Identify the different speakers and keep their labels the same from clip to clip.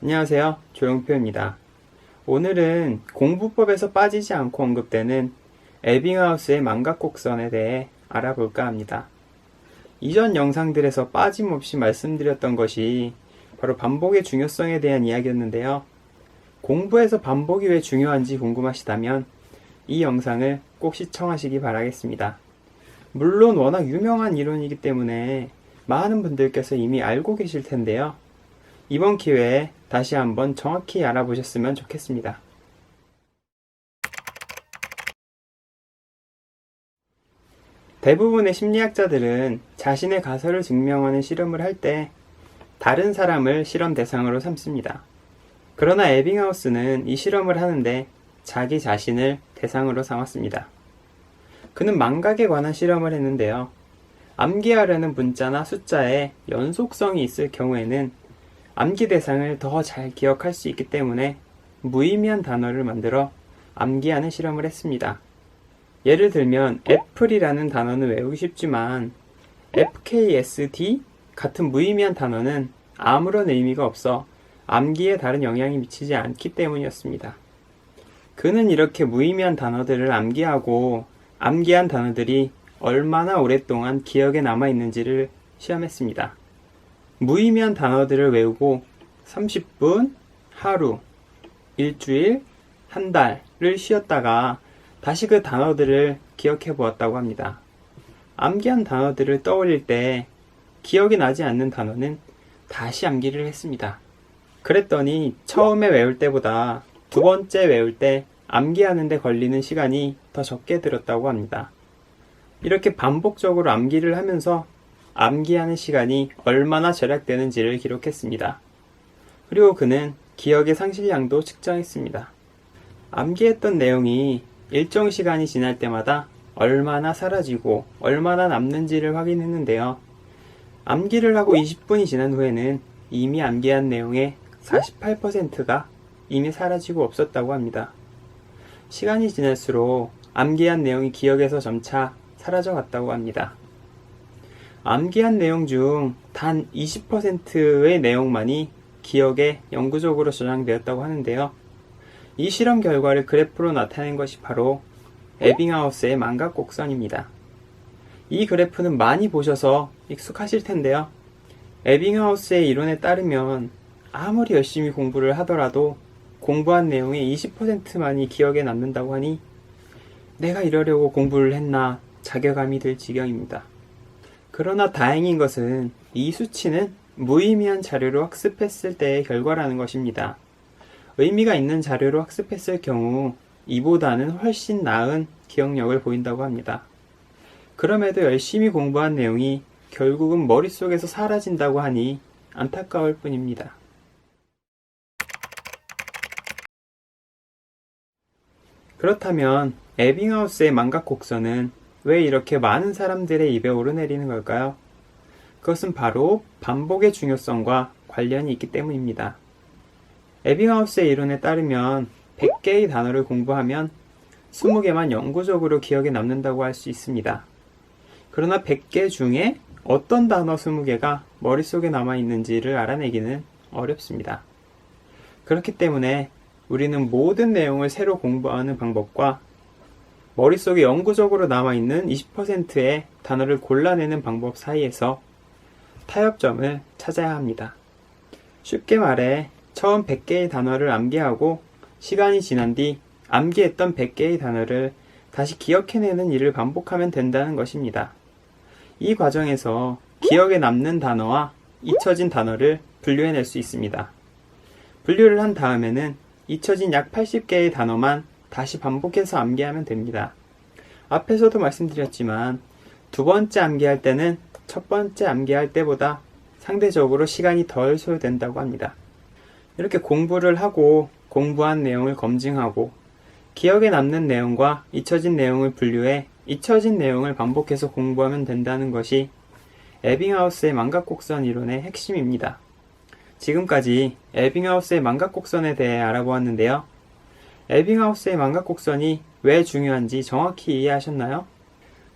Speaker 1: 안녕하세요. 조용표입니다. 오늘은 공부법에서 빠지지 않고 언급되는 에빙하우스의 망각곡선에 대해 알아볼까 합니다. 이전 영상들에서 빠짐없이 말씀드렸던 것이 바로 반복의 중요성에 대한 이야기였는데요. 공부에서 반복이 왜 중요한지 궁금하시다면 이 영상을 꼭 시청하시기 바라겠습니다. 물론 워낙 유명한 이론이기 때문에 많은 분들께서 이미 알고 계실 텐데요. 이번 기회에 다시 한번 정확히 알아보셨으면 좋겠습니다. 대부분의 심리학자들은 자신의 가설을 증명하는 실험을 할 때 다른 사람을 실험 대상으로 삼습니다. 그러나 에빙하우스는 이 실험을 하는데 자기 자신을 대상으로 삼았습니다. 그는 망각에 관한 실험을 했는데요. 암기하려는 문자나 숫자에 연속성이 있을 경우에는 암기 대상을 더 잘 기억할 수 있기 때문에 무의미한 단어를 만들어 암기하는 실험을 했습니다. 예를 들면 애플이라는 단어는 외우기 쉽지만 FKSD 같은 무의미한 단어는 아무런 의미가 없어 암기에 다른 영향이 미치지 않기 때문이었습니다. 그는 이렇게 무의미한 단어들을 암기하고 암기한 단어들이 얼마나 오랫동안 기억에 남아있는지를 시험했습니다. 무의미한 단어들을 외우고 30분, 하루, 일주일, 한 달을 쉬었다가 다시 그 단어들을 기억해 보았다고 합니다. 암기한 단어들을 떠올릴 때 기억이 나지 않는 단어는 다시 암기를 했습니다. 그랬더니 처음에 외울 때보다 두 번째 외울 때 암기하는 데 걸리는 시간이 더 적게 들었다고 합니다. 이렇게 반복적으로 암기를 하면서 암기하는 시간이 얼마나 절약되는지를 기록했습니다. 그리고 그는 기억의 상실량도 측정했습니다. 암기했던 내용이 일정 시간이 지날 때마다 얼마나 사라지고 얼마나 남는지를 확인했는데요. 암기를 하고 20분이 지난 후에는 이미 암기한 내용의 48%가 이미 사라지고 없었다고 합니다. 시간이 지날수록 암기한 내용이 기억에서 점차 사라져 갔다고 합니다. 암기한 내용 중 단 20%의 내용만이 기억에 영구적으로 저장되었다고 하는데요. 이 실험 결과를 그래프로 나타낸 것이 바로 에빙하우스의 망각곡선입니다. 이 그래프는 많이 보셔서 익숙하실 텐데요. 에빙하우스의 이론에 따르면 아무리 열심히 공부를 하더라도 공부한 내용의 20%만이 기억에 남는다고 하니 내가 이러려고 공부를 했나 자괴감이 들 지경입니다. 그러나 다행인 것은 이 수치는 무의미한 자료로 학습했을 때의 결과라는 것입니다. 의미가 있는 자료로 학습했을 경우 이보다는 훨씬 나은 기억력을 보인다고 합니다. 그럼에도 열심히 공부한 내용이 결국은 머릿속에서 사라진다고 하니 안타까울 뿐입니다. 그렇다면 에빙하우스의 망각곡선은 왜 이렇게 많은 사람들의 입에 오르내리는 걸까요? 그것은 바로 반복의 중요성과 관련이 있기 때문입니다. 에빙하우스의 이론에 따르면 100개의 단어를 공부하면 20개만 영구적으로 기억에 남는다고 할 수 있습니다. 그러나 100개 중에 어떤 단어 20개가 머릿속에 남아있는지를 알아내기는 어렵습니다. 그렇기 때문에 우리는 모든 내용을 새로 공부하는 방법과 머릿속에 영구적으로 남아있는 20%의 단어를 골라내는 방법 사이에서 타협점을 찾아야 합니다. 쉽게 말해 처음 100개의 단어를 암기하고 시간이 지난 뒤 암기했던 100개의 단어를 다시 기억해내는 일을 반복하면 된다는 것입니다. 이 과정에서 기억에 남는 단어와 잊혀진 단어를 분류해낼 수 있습니다. 분류를 한 다음에는 잊혀진 약 80개의 단어만 다시 반복해서 암기하면 됩니다. 앞에서도 말씀드렸지만 두 번째 암기할 때는 첫 번째 암기할 때보다 상대적으로 시간이 덜 소요된다고 합니다. 이렇게 공부를 하고 공부한 내용을 검증하고 기억에 남는 내용과 잊혀진 내용을 분류해 잊혀진 내용을 반복해서 공부하면 된다는 것이 에빙하우스의 망각곡선 이론의 핵심입니다. 지금까지 에빙하우스의 망각곡선에 대해 알아보았는데요. 에빙하우스의 망각곡선이 왜 중요한지 정확히 이해하셨나요?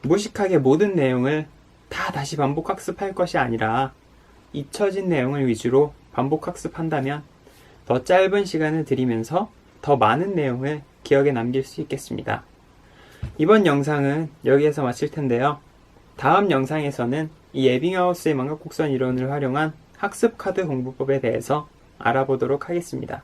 Speaker 1: 무식하게 모든 내용을 다 다시 반복 학습할 것이 아니라 잊혀진 내용을 위주로 반복 학습한다면 더 짧은 시간을 들이면서 더 많은 내용을 기억에 남길 수 있겠습니다. 이번 영상은 여기에서 마칠 텐데요. 다음 영상에서는 이 에빙하우스의 망각곡선 이론을 활용한 학습 카드 공부법에 대해서 알아보도록 하겠습니다.